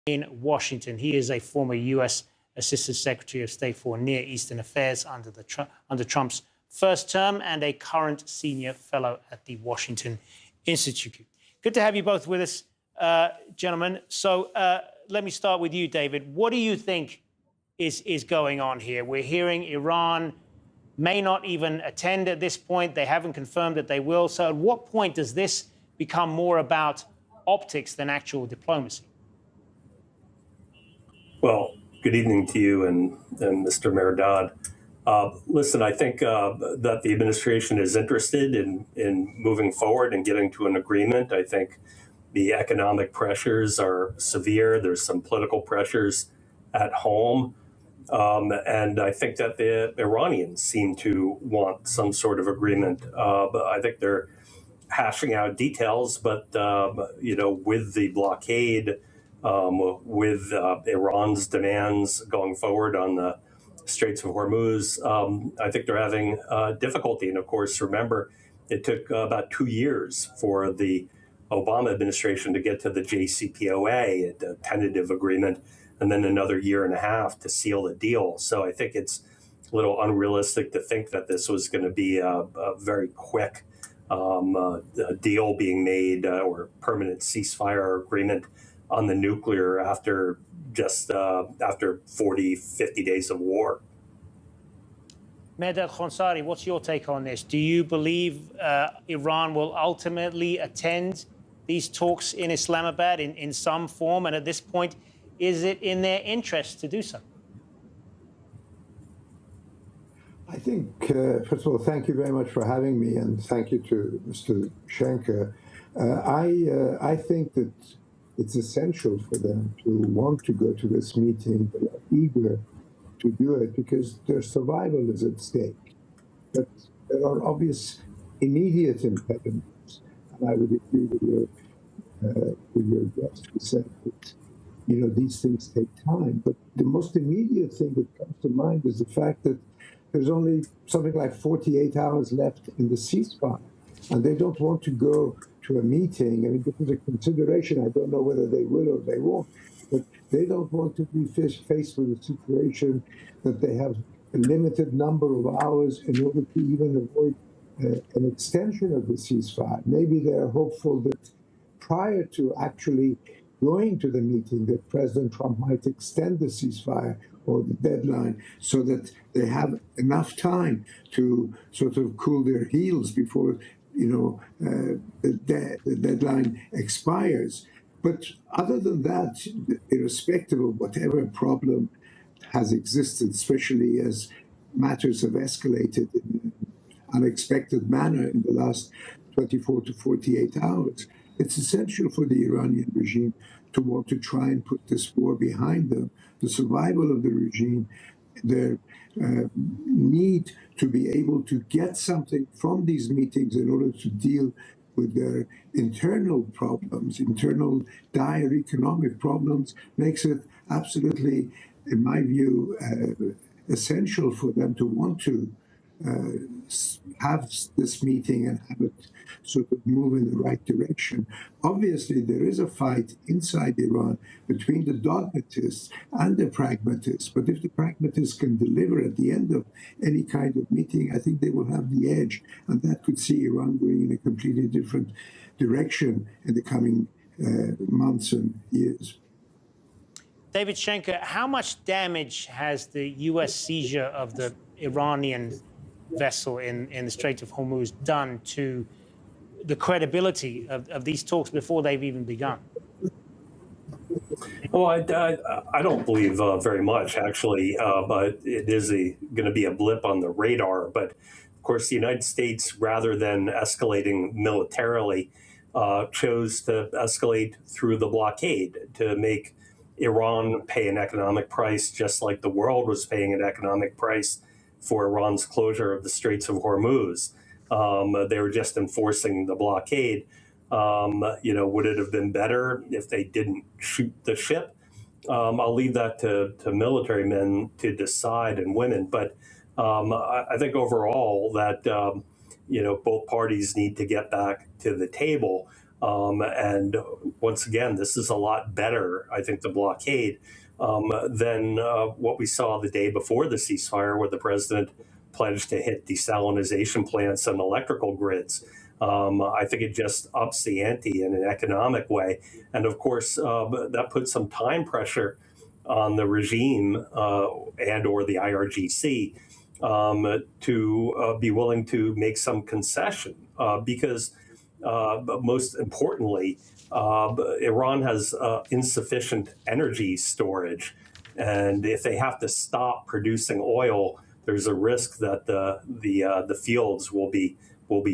in Washington. He is a former U.S. Assistant Secretary of State for Near Eastern Affairs under Trump's first term and a current senior fellow at the Washington Institute. Good to have you both with us, gentlemen. So let me start with you, David. What do you think is going on here? We're hearing Iran may not even attend at this point. They haven't confirmed that they will. So at what point does this become more about optics than actual diplomacy? Well, good evening to you and Mr. Mehrdad. Listen, I think that the administration is interested in moving forward and getting to an agreement. I think the economic pressures are severe. There's some political pressures at home. And I think that the Iranians seem to want some sort of agreement. But I think they're hashing out details, but, with the blockade, with Iran's demands going forward on the Straits of Hormuz, I think they're having difficulty. And of course, remember, it took about 2 years for the Obama administration to get to the JCPOA, a tentative agreement, and then another 1.5 years to seal the deal. So I think it's a little unrealistic to think that this was going to be a very quick deal being made or permanent ceasefire agreement on the nuclear after 40, 50 days of war. Mehrdad Khonsari, what's your take on this? Do you believe Iran will ultimately attend these talks in Islamabad in some form? And at this point, is it in their interest to do so? I think, first of all, thank you very much for having me, and thank you to Mr. Schenker. I think that it's essential for them to want to go to this meeting. They are eager to do it because their survival is at stake. But there are obvious immediate impediments, and I would agree with your guest who said that these things take time. But the most immediate thing that comes to mind is the fact that there's only something like 48 hours left in the ceasefire, and they don't want to go to a meeting. I mean, this is a consideration. I don't know whether they will or they won't, but they don't want to be faced with a situation that they have a limited number of hours in order to even avoid an extension of the ceasefire. Maybe they're hopeful that prior to actually going to the meeting that President Trump might extend the ceasefire or the deadline so that they have enough time to sort of cool their heels before the deadline expires. But other than that, irrespective of whatever problem has existed, especially as matters have escalated in an unexpected manner in the last 24 to 48 hours, it's essential for the Iranian regime to want to try and put this war behind them. The survival of the regime, their need to be able to get something from these meetings in order to deal with their internal problems, internal dire economic problems, makes it absolutely, in my view, essential for them to want to have this meeting and have it sort of move in the right direction. Obviously, there is a fight inside Iran between the dogmatists and the pragmatists. But if the pragmatists can deliver at the end of any kind of meeting, I think they will have the edge. And that could see Iran going in a completely different direction in the coming months and years. David Schenker, how much damage has the U.S. seizure of the Iranian vessel in the Strait of Hormuz done to the credibility of these talks before they've even begun? Well, I don't believe very much, actually, but it is going to be a blip on the radar. But, of course, the United States, rather than escalating militarily, chose to escalate through the blockade to make Iran pay an economic price, just like the world was paying an economic price for Iran's closure of the Straits of Hormuz. They were just enforcing the blockade. Would it have been better if they didn't shoot the ship? I'll leave that to military men to decide and women. But I think overall that, both parties need to get back to the table. And once again, this is a lot better, I think, the blockade than what we saw the day before the ceasefire, where the president pledged to hit desalinization plants and electrical grids. I think it just ups the ante in an economic way. And of course, that puts some time pressure on the regime and or the IRGC to be willing to make some concession because most importantly, Iran has insufficient energy storage. And if they have to stop producing oil, there's a risk that the fields will be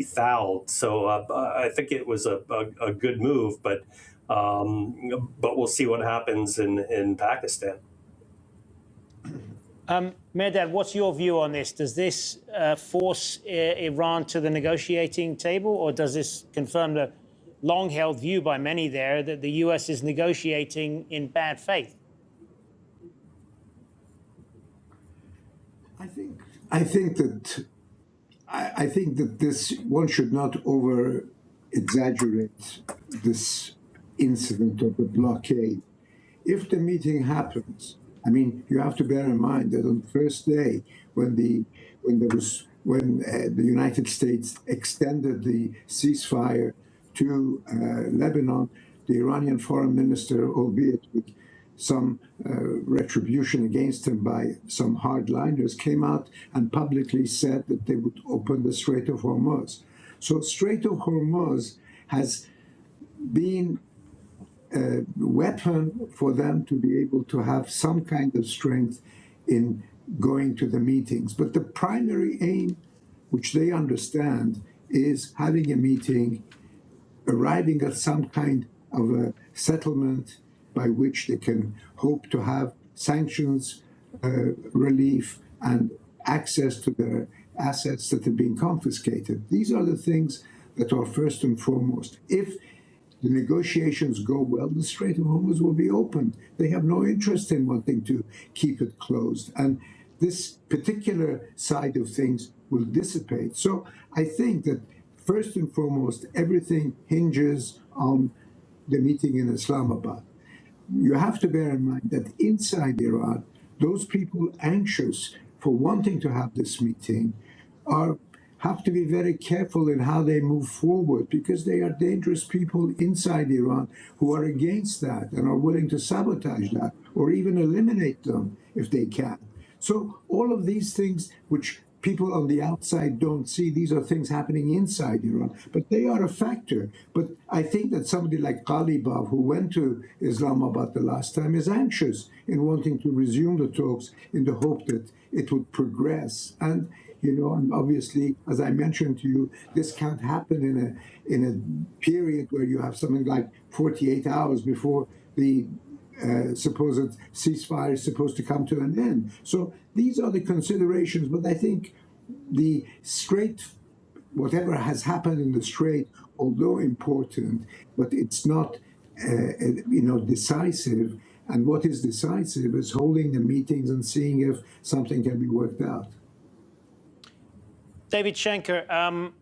fouled. So I think it was a good move, but we'll see what happens in Pakistan. Mehrdad, what's your view on this? Does this force Iran to the negotiating table, or does this confirm the long-held view by many there that the U.S. is negotiating in bad faith? I think that this one should not over-exaggerate this incident of the blockade. If the meeting happens, I mean, you have to bear in mind that on the first day, when the United States extended the ceasefire to Lebanon, the Iranian foreign minister, albeit with some retribution against him by some hardliners, came out and publicly said that they would open the Strait of Hormuz. So Strait of Hormuz has been a weapon for them to be able to have some kind of strength in going to the meetings. But the primary aim, which they understand, is having a meeting, arriving at some kind of a settlement by which they can hope to have sanctions relief and access to their assets that have been confiscated. These are the things that are first and foremost. If the negotiations go well, the Strait of Hormuz will be opened. They have no interest in wanting to keep it closed. And this particular side of things will dissipate. So I think that first and foremost, everything hinges on the meeting in Islamabad. You have to bear in mind that inside Iran, those people anxious for wanting to have this meeting have to be very careful in how they move forward, because they are dangerous people inside Iran who are against that and are willing to sabotage that or even eliminate them if they can. So all of these things which people on the outside don't see, these are things happening inside Iran, but they are a factor. But I think that somebody like Ghalibaf, who went to Islamabad the last time, is anxious in wanting to resume the talks in the hope that it would progress. And and obviously, as I mentioned to you, this can't happen in a period where you have something like 48 hours before the supposed ceasefire is supposed to come to an end. So these are the considerations. But I think the Strait, whatever has happened in the Strait, although important, but it's not decisive. And what is decisive is holding the meetings and seeing if something can be worked out. David Schenker,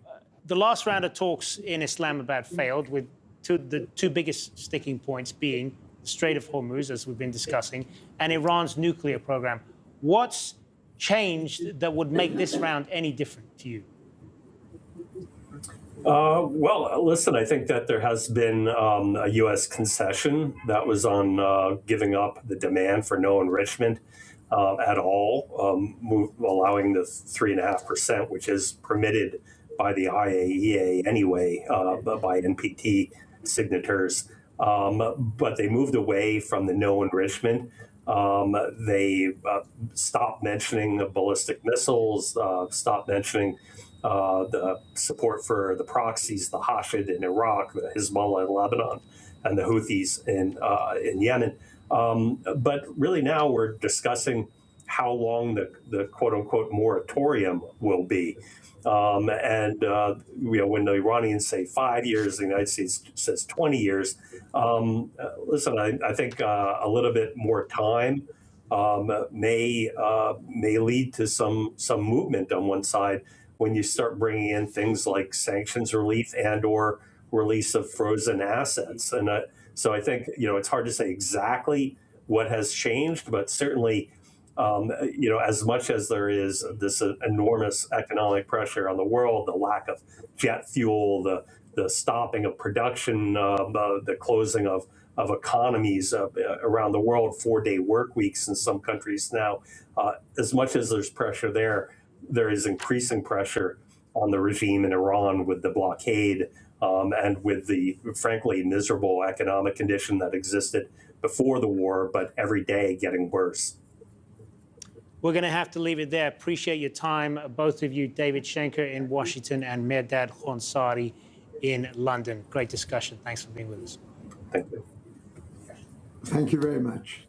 the last round of talks in Islamabad failed, with the two biggest sticking points being the Strait of Hormuz, as we've been discussing, and Iran's nuclear program. What's changed that would make this round any different to you? Well, listen, I think that there has been a U.S. concession that was on giving up the demand for no enrichment at all, allowing the 3.5%, which is permitted by the IAEA anyway, by NPT signatures. But they moved away from the no enrichment. They stopped mentioning the ballistic missiles, stopped mentioning the support for the proxies, the Hashid in Iraq, the Hezbollah in Lebanon, and the Houthis in Yemen. But really now we're discussing how long the quote-unquote moratorium will be. When the Iranians say 5 years, the United States says 20 years. Listen, I think a little bit more time may lead to some movement on one side when you start bringing in things like sanctions relief and or release of frozen assets. And so I think, it's hard to say exactly what has changed, but certainly, as much as there is this enormous economic pressure on the world, the lack of jet fuel, the stopping of production, the closing of economies around the world, 4-day work weeks in some countries now, as much as there's pressure there is increasing pressure on the regime in Iran with the blockade and with the, frankly, miserable economic condition that existed before the war, but every day getting worse. We're going to have to leave it there. Appreciate your time, both of you, David Schenker in Washington and Mehrdad Khonsari in London. Great discussion. Thanks for being with us. Thank you. Thank you very much.